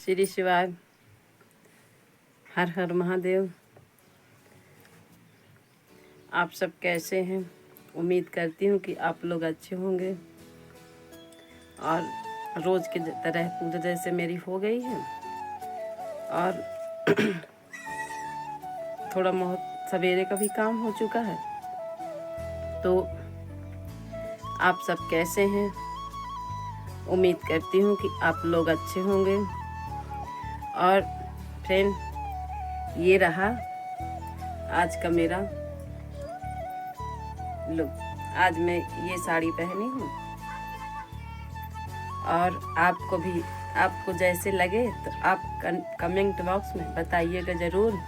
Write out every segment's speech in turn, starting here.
श्री शिवाय। हर हर महादेव। आप सब कैसे हैं? उम्मीद करती हूँ कि आप लोग अच्छे होंगे और रोज़ की तरह पूजा जैसे मेरी हो गई है और थोड़ा बहुत सवेरे का भी काम हो चुका है। तो आप सब कैसे हैं? उम्मीद करती हूँ कि आप लोग अच्छे होंगे। और फ्रेंड, ये रहा आज का मेरा लुक। आज मैं ये साड़ी पहनी हूँ और आपको जैसे लगे तो आप कमेंट बॉक्स में बताइएगा ज़रूर।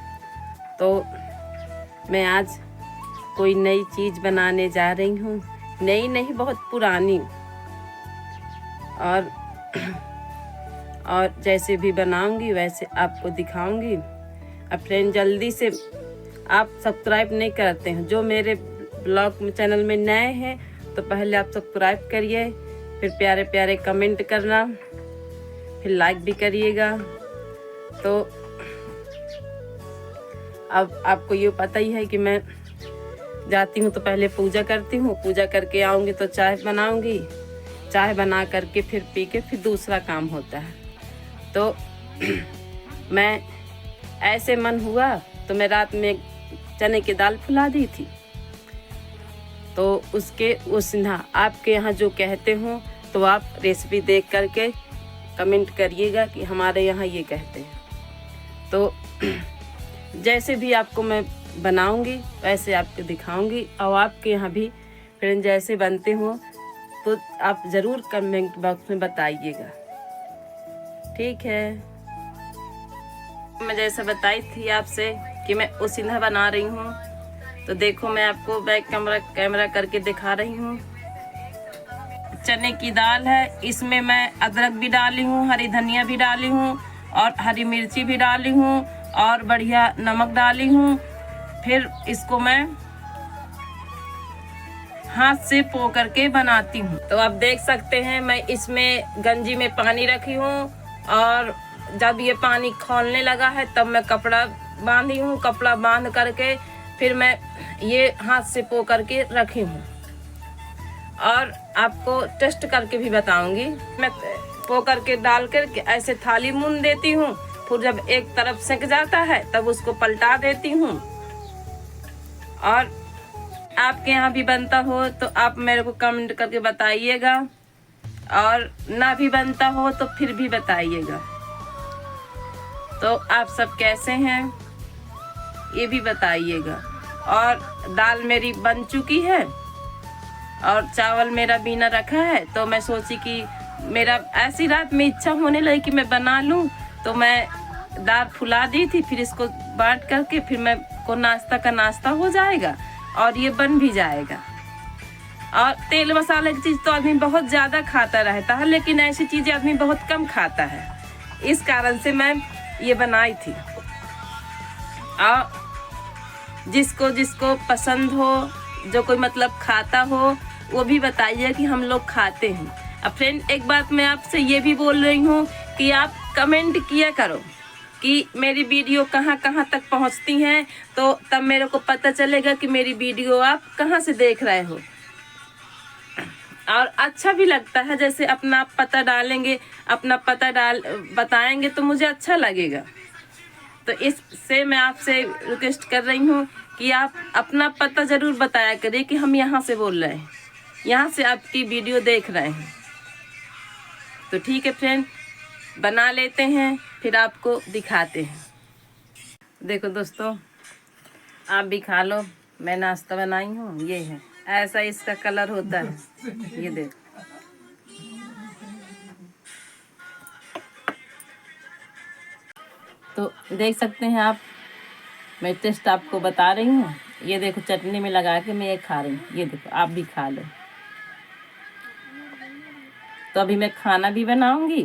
तो मैं आज कोई नई चीज़ बनाने जा रही हूँ, नई नहीं बहुत पुरानी, और जैसे भी बनाऊंगी वैसे आपको दिखाऊंगी। अब फ्रेंड, जल्दी से आप सब्सक्राइब नहीं करते हैं, जो मेरे ब्लॉग चैनल में नए हैं तो पहले आप सब्सक्राइब करिए, फिर प्यारे प्यारे कमेंट करना, फिर लाइक भी करिएगा। तो अब आपको ये पता ही है कि मैं जाती हूँ तो पहले पूजा करती हूँ, पूजा करके आऊँगी तो चाय बनाऊँगी, चाय बना करके फिर पी के फिर दूसरा काम होता है। तो मैं ऐसे मन हुआ तो मैं रात में चने की दाल फुला दी थी, तो उसके वो सिन्हा आपके यहाँ जो कहते हो तो आप रेसिपी देख करके कमेंट करिएगा कि हमारे यहाँ ये कहते हैं। तो जैसे भी आपको मैं बनाऊंगी वैसे आपको दिखाऊंगी, और आपके यहाँ भी फ्रेंड जैसे बनते हो तो आप ज़रूर कमेंट बॉक्स में बताइएगा, ठीक है। मैं जैसा बताई थी आपसे कि मैं उसिन्हा बना रही हूँ, तो देखो मैं आपको बैक कैमरा करके दिखा रही हूँ। चने की दाल है, इसमें मैं अदरक भी डाली हूँ, हरी धनिया भी डाली हूँ और हरी मिर्ची भी डाली हूँ और बढ़िया नमक डाली हूँ। फिर इसको मैं हाथ से पो करके बनाती हूँ। तो आप देख सकते हैं मैं इसमें गंजी में पानी रखी हूँ और जब ये पानी खौलने लगा है तब मैं कपड़ा बांधी हूँ। कपड़ा बांध करके फिर मैं ये हाथ से पो करके रखी हूँ और आपको टेस्ट करके भी बताऊंगी। मैं पो करके डाल कर ऐसे थाली मून देती हूँ, फिर जब एक तरफ सेक जाता है तब उसको पलटा देती हूँ। और आपके यहाँ भी बनता हो तो आप मेरे को कमेंट करके बताइएगा, और ना भी बनता हो तो फिर भी बताइएगा। तो आप सब कैसे हैं ये भी बताइएगा। और दाल मेरी बन चुकी है और चावल मेरा बीना रखा है, तो मैं सोची कि मेरा ऐसी रात में इच्छा होने लगी कि मैं बना लूं, तो मैं दाल फुला दी थी। फिर इसको बांट करके फिर मैं को नाश्ता का नाश्ता हो जाएगा और ये बन भी जाएगा। और तेल मसाले की चीज़ तो आदमी बहुत ज़्यादा खाता रहता है, लेकिन ऐसी चीज़ें आदमी बहुत कम खाता है, इस कारण से मैं ये बनाई थी। और जिसको जिसको पसंद हो, जो कोई मतलब खाता हो, वो भी बताइए कि हम लोग खाते हैं। अब फ्रेंड, एक बात मैं आपसे ये भी बोल रही हूँ कि आप कमेंट किया करो कि मेरी वीडियो कहाँ कहाँ तक पहुँचती हैं, तो तब मेरे को पता चलेगा कि मेरी वीडियो आप कहाँ से देख रहे हो। और अच्छा भी लगता है, जैसे अपना पता डालेंगे, अपना पता बताएंगे तो मुझे अच्छा लगेगा। तो इससे मैं आपसे रिक्वेस्ट कर रही हूँ कि आप अपना पता ज़रूर बताया करिए कि हम यहाँ से बोल रहे हैं, यहाँ से आपकी वीडियो देख रहे हैं। तो ठीक है फ्रेंड, बना लेते हैं फिर आपको दिखाते हैं। देखो दोस्तों, आप भी खा लो, मैं नाश्ता बनाई हूँ। ये है, ऐसा इसका कलर होता है, ये देखो। तो देख सकते हैं आप, मैं टेस्ट आपको बता रही हूँ। ये देखो, चटनी में लगा के मैं ये खा रही हूँ। ये देखो, आप भी खा लो। तो अभी मैं खाना भी बनाऊंगी,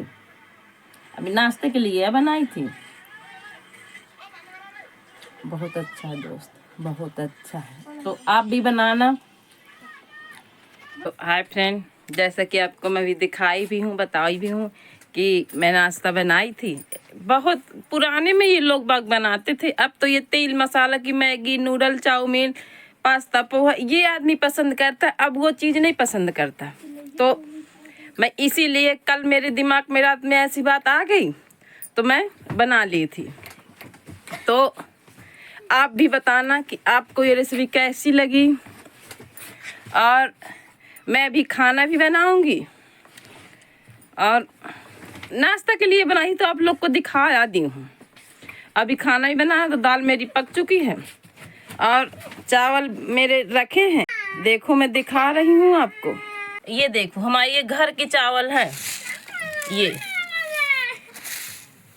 अभी नाश्ते के लिए बनाई थी। बहुत अच्छा है दोस्त, बहुत अच्छा है, तो आप भी बनाना। तो हाय फ्रेंड, जैसा कि आपको मैं भी दिखाई भी हूँ, बताई भी हूँ कि मैं नाश्ता बनाई थी। बहुत पुराने में ये लोग बाग बनाते थे, अब तो ये तेल मसाला की Maggi, noodle, chow mein, pasta, poha ये आदमी पसंद करता, अब वो चीज़ नहीं पसंद करता। तो मैं इसीलिए कल मेरे दिमाग में रात में ऐसी बात आ गई तो मैं बना ली थी। तो आप भी बताना कि आपको ये रेसिपी कैसी लगी, और मैं भी खाना भी बनाऊंगी और नाश्ता के लिए बनाई तो आप लोग को दिखा दी हूँ। अभी खाना भी बना, तो दाल मेरी पक चुकी है और चावल मेरे रखे हैं। देखो मैं दिखा रही हूँ आपको, ये देखो हमारे ये घर के चावल हैं। ये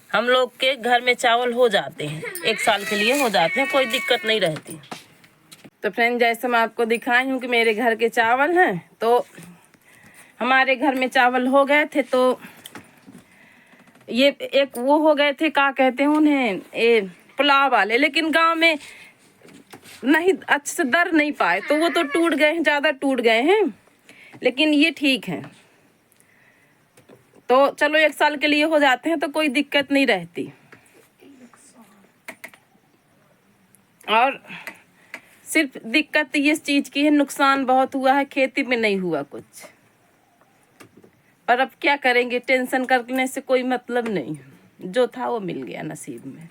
हम लोग के घर में चावल हो जाते हैं, 1 साल के लिए हो जाते हैं, कोई दिक्कत नहीं रहती। तो फ्रेंड, जैसे मैं आपको दिखाई हूँ कि मेरे घर के चावल हैं, तो हमारे घर में चावल हो गए थे। तो ये एक वो हो गए थे, क्या कहते हैं उन्हें, ये पुलाव वाले, लेकिन गांव में नहीं अच्छे से दर नहीं पाए, तो वो तो टूट गए हैं, ज़्यादा टूट गए हैं, लेकिन ये ठीक है। तो चलो 1 साल के लिए हो जाते हैं तो कोई दिक्कत नहीं रहती। और सिर्फ दिक्कत इस चीज़ की है, नुकसान बहुत हुआ है, खेती में नहीं हुआ कुछ, पर अब क्या करेंगे, टेंशन करने से कोई मतलब नहीं है, जो था वो मिल गया नसीब में।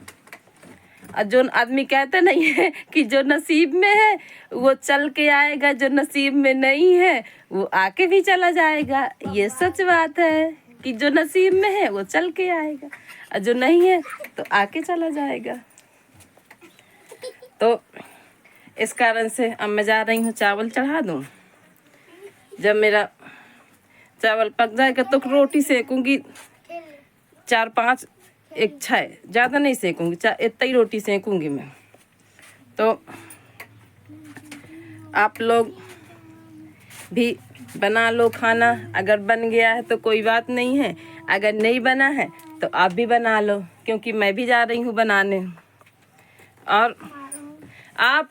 और जो आदमी कहते नहीं है कि जो नसीब में है वो चल के आएगा, जो नसीब में नहीं है वो आके भी चला जाएगा। ये सच बात है कि जो नसीब में है वो चल के आएगा, और जो नहीं है तो आके चला जाएगा। तो इस कारण से अब मैं जा रही हूँ चावल चढ़ा दूँ। जब मेरा चावल पक जाएगा तो रोटी सेकूंगी, 4-5, 1-6, ज़्यादा नहीं सेकूंगी, इतना ही रोटी सेकूंगी मैं। तो आप लोग भी बना लो खाना, अगर बन गया है तो कोई बात नहीं है, अगर नहीं बना है तो आप भी बना लो, क्योंकि मैं भी जा रही हूँ बनाने। और आप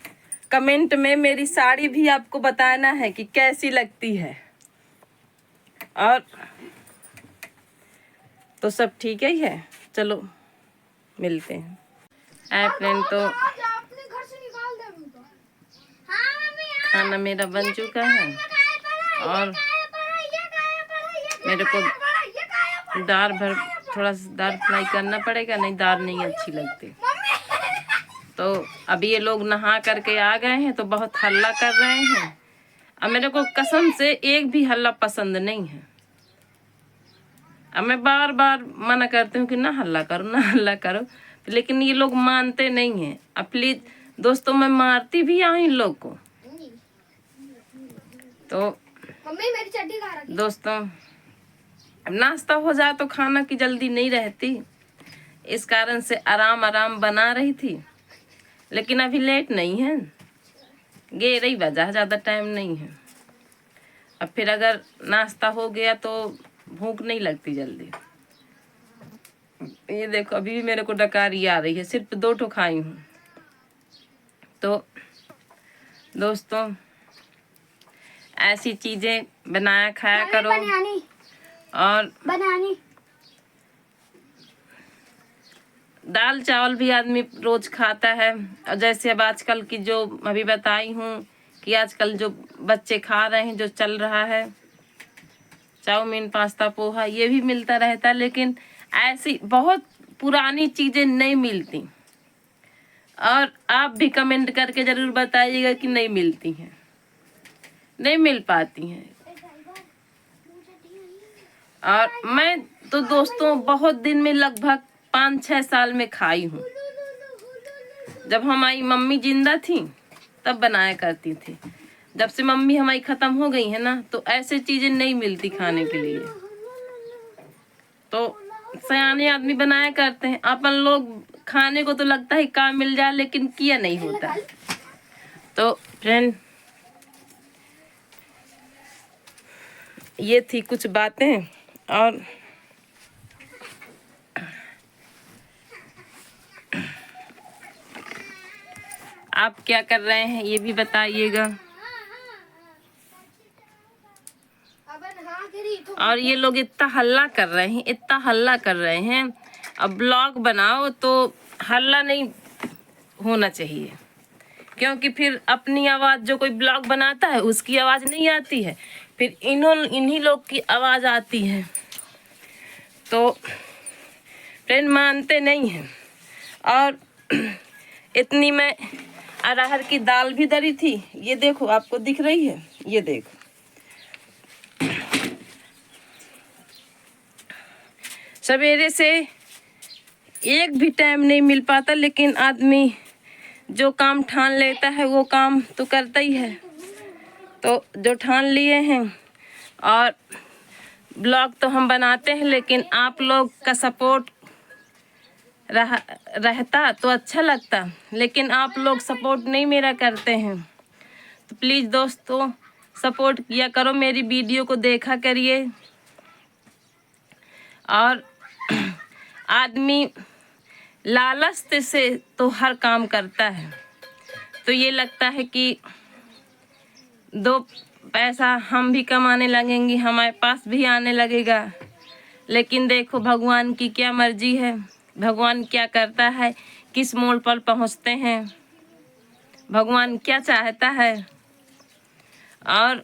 कमेंट में मेरी साड़ी भी आपको बताना है कि कैसी लगती है। और तो सब ठीक ही है, चलो मिलते हैं। फ्रेंड, तो खाना मेरा बन चुका है और मेरे को दाल भर थोड़ा सा दाल फ्राई करना पड़ेगा, नहीं दाल नहीं अच्छी लगती। तो अभी ये लोग नहा करके आ गए हैं तो बहुत हल्ला कर रहे हैं, अब मेरे को कसम से एक भी हल्ला पसंद नहीं है। अब मैं बार बार मना करती हूँ कि ना हल्ला करो, ना हल्ला करो, लेकिन ये लोग मानते नहीं हैं। अब प्लीज दोस्तों, मैं मारती भी आई इन लोग को। तो मम्मी मेरी चड्डी खा रही। दोस्तों, नाश्ता हो जाए तो खाना की जल्दी नहीं रहती, इस कारण से आराम आराम बना रही थी, लेकिन अभी लेट नहीं है, 11 बजा, ज़्यादा टाइम नहीं है। अब फिर अगर नाश्ता हो गया तो भूख नहीं लगती जल्दी। ये देखो अभी भी मेरे को डकारी आ रही है, सिर्फ 2 ठो खाई हूँ। तो दोस्तों, ऐसी चीजें बनाया खाया करो। और बनानी दाल चावल भी आदमी रोज खाता है। और जैसे अब आजकल की जो अभी बताई हूँ कि आजकल जो बच्चे खा रहे हैं, जो चल रहा है चाउमीन, पास्ता, पोहा, ये भी मिलता रहता है, लेकिन ऐसी बहुत पुरानी चीजें नहीं मिलती। और आप भी कमेंट करके जरूर बताइएगा कि नहीं मिलती हैं, नहीं मिल पाती हैं। और मैं तो दोस्तों बहुत दिन में लगभग 5-6 साल में खाई हूँ। जब हमारी मम्मी जिंदा थी तब बनाया करती थी, जब से मम्मी हमारी खत्म हो गई है ना, तो ऐसे चीजें नहीं मिलती खाने के लिए। तो सयाने आदमी बनाया करते हैं, अपन लोग खाने को तो लगता है काम मिल जाए, लेकिन किया नहीं होता। तो फ्रेंड, ये थी कुछ बातें। और आप क्या कर रहे हैं ये भी बताइएगा। और ये लोग इतना हल्ला कर रहे हैं, इतना हल्ला कर रहे हैं। अब ब्लॉग बनाओ तो हल्ला नहीं होना चाहिए, क्योंकि फिर अपनी आवाज़, जो कोई ब्लॉग बनाता है उसकी आवाज़ नहीं आती है, फिर इन्हीं लोग की आवाज़ आती है। तो फ्रेंड मानते नहीं हैं। और इतनी मैं अरहर की दाल भी धरी थी, ये देखो, आपको दिख रही है, ये देखो। सवेरे से एक भी टाइम नहीं मिल पाता, लेकिन आदमी जो काम ठान लेता है वो काम तो करता ही है। तो जो ठान लिए हैं, और ब्लॉग तो हम बनाते हैं, लेकिन आप लोग का सपोर्ट रहता तो अच्छा लगता, लेकिन आप लोग सपोर्ट नहीं मेरा करते हैं। तो प्लीज़ दोस्तों सपोर्ट किया करो, मेरी वीडियो को देखा करिए। और आदमी लालच से तो हर काम करता है, तो ये लगता है कि 2 पैसा हम भी कमाने लगेंगे, हमारे पास भी आने लगेगा। लेकिन देखो भगवान की क्या मर्जी है, भगवान क्या करता है, किस मोड़ पर पहुंचते हैं, भगवान क्या चाहता है। और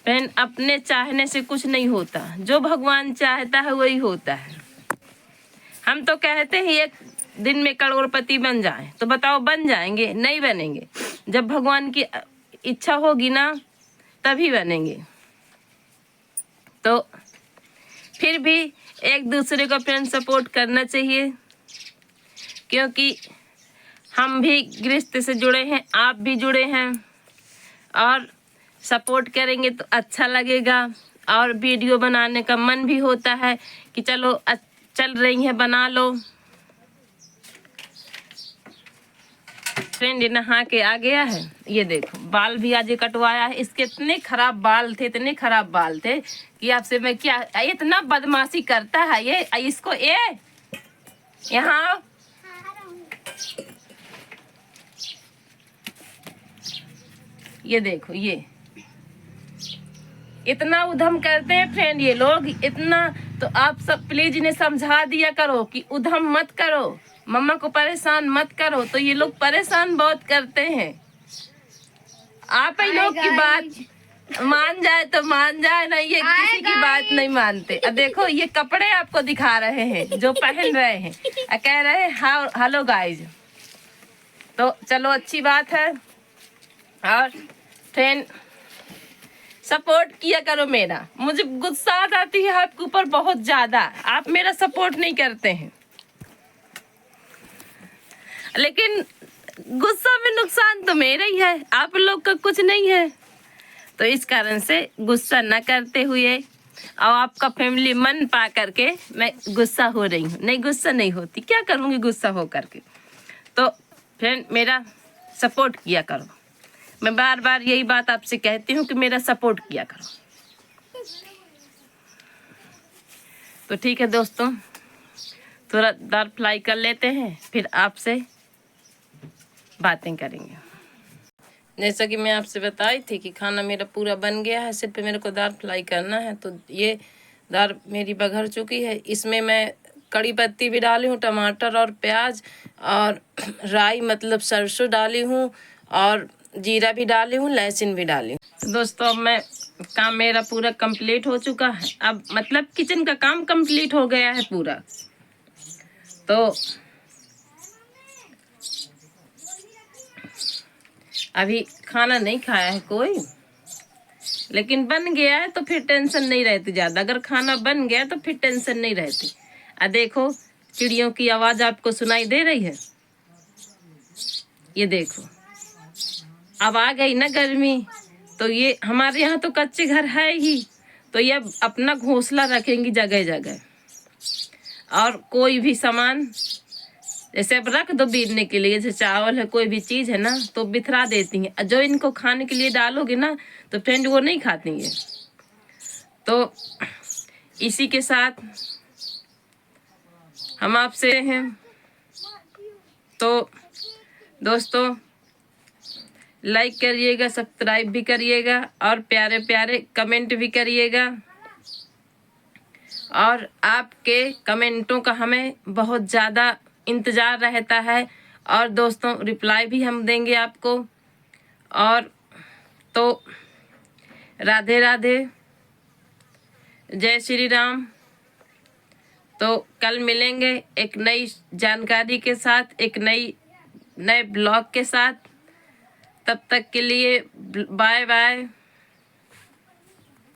फ्रेंड अपने चाहने से कुछ नहीं होता, जो भगवान चाहता है वही होता है। हम तो कहते हैं एक दिन में करोड़पति बन जाए, तो बताओ बन जाएंगे? नहीं बनेंगे। जब भगवान की इच्छा होगी ना तभी बनेंगे। तो फिर भी एक दूसरे को फ्रेंड सपोर्ट करना चाहिए, क्योंकि हम भी गृहस्थ से जुड़े हैं, आप भी जुड़े हैं, और सपोर्ट करेंगे तो अच्छा लगेगा। और वीडियो बनाने का मन भी होता है कि चलो चल रही है बना लो। फ्रेंड नहा के आ गया है, ये देखो बाल भी आज कटवाया है। इसके इतने खराब बाल थे, इतने खराब बाल थे कि आपसे मैं क्या, इतना बदमाशी करता है ये। इसको यहाँ ये देखो, ये इतना उधम करते हैं फ्रेंड ये लोग, इतना। तो आप सब प्लीज इन्हें समझा दिया करो कि उधम मत करो, मम्मा को परेशान मत करो। तो ये लोग परेशान बहुत करते हैं। आप ही लोग की बात मान जाए तो मान जाए, नहीं ये किसी की बात नहीं मानते। अब देखो ये कपड़े आपको दिखा रहे हैं जो पहन रहे हैं, कह रहे हैं हेलो गाइज। तो चलो अच्छी बात है। और फ्रेंड सपोर्ट किया करो मेरा। मुझे गुस्सा आती है आपके ऊपर बहुत ज्यादा, आप मेरा सपोर्ट नहीं करते हैं। लेकिन गुस्सा में नुकसान तो मेरा ही है, आप लोग का कुछ नहीं है। तो इस कारण से गुस्सा न करते हुए, और आपका फैमिली मन पा करके मैं गुस्सा हो रही हूँ। नहीं गुस्सा नहीं होती, क्या करूँगी गुस्सा हो करके। तो फ्रेंड मेरा सपोर्ट किया करो। मैं बार बार यही बात आपसे कहती हूँ कि मेरा सपोर्ट किया करो। तो ठीक है दोस्तों, थोड़ा दाल फ्राई कर लेते हैं, फिर आपसे बातें करेंगे। जैसा कि मैं आपसे बताई थी कि खाना मेरा पूरा बन गया है, सिर्फ मेरे को दाल फ्राई करना है। तो ये दाल मेरी बघर चुकी है। इसमें मैं कड़ी पत्ती भी डाली हूँ, टमाटर और प्याज और राई मतलब सरसों डाली हूँ, और जीरा भी डाली हूँ, लहसुन भी डाली हूँ। तो दोस्तों अब मैं काम मेरा पूरा कंप्लीट हो चुका है। अब मतलब किचन का काम कंप्लीट हो गया है पूरा। तो अभी खाना नहीं खाया है कोई, लेकिन बन गया है तो फिर टेंशन नहीं रहती ज़्यादा। अगर खाना बन गया तो फिर टेंशन नहीं रहती। देखो चिड़ियों की आवाज़ आपको सुनाई दे रही है, ये देखो। अब आ गई ना गर्मी, तो ये हमारे यहाँ तो कच्चे घर है ही, तो ये अपना घोंसला रखेंगी जगह जगह। और कोई भी सामान जैसे अब रख दो बीनने के लिए, जैसे चावल है, कोई भी चीज़ है ना, तो बिथरा देती हैं। जो इनको खाने के लिए डालोगे ना तो फ्रेंड वो नहीं खाती हैं। तो इसी के साथ हम आपसे हैं। तो दोस्तों लाइक करिएगा, सब्सक्राइब भी करिएगा, और प्यारे प्यारे कमेंट भी करिएगा। और आपके कमेंटों का हमें बहुत ज़्यादा इंतज़ार रहता है। और दोस्तों रिप्लाई भी हम देंगे आपको। और तो राधे राधे, जय श्री राम। तो कल मिलेंगे एक नई जानकारी के साथ, एक नए ब्लॉग के साथ। तब तक के लिए बाय बाय।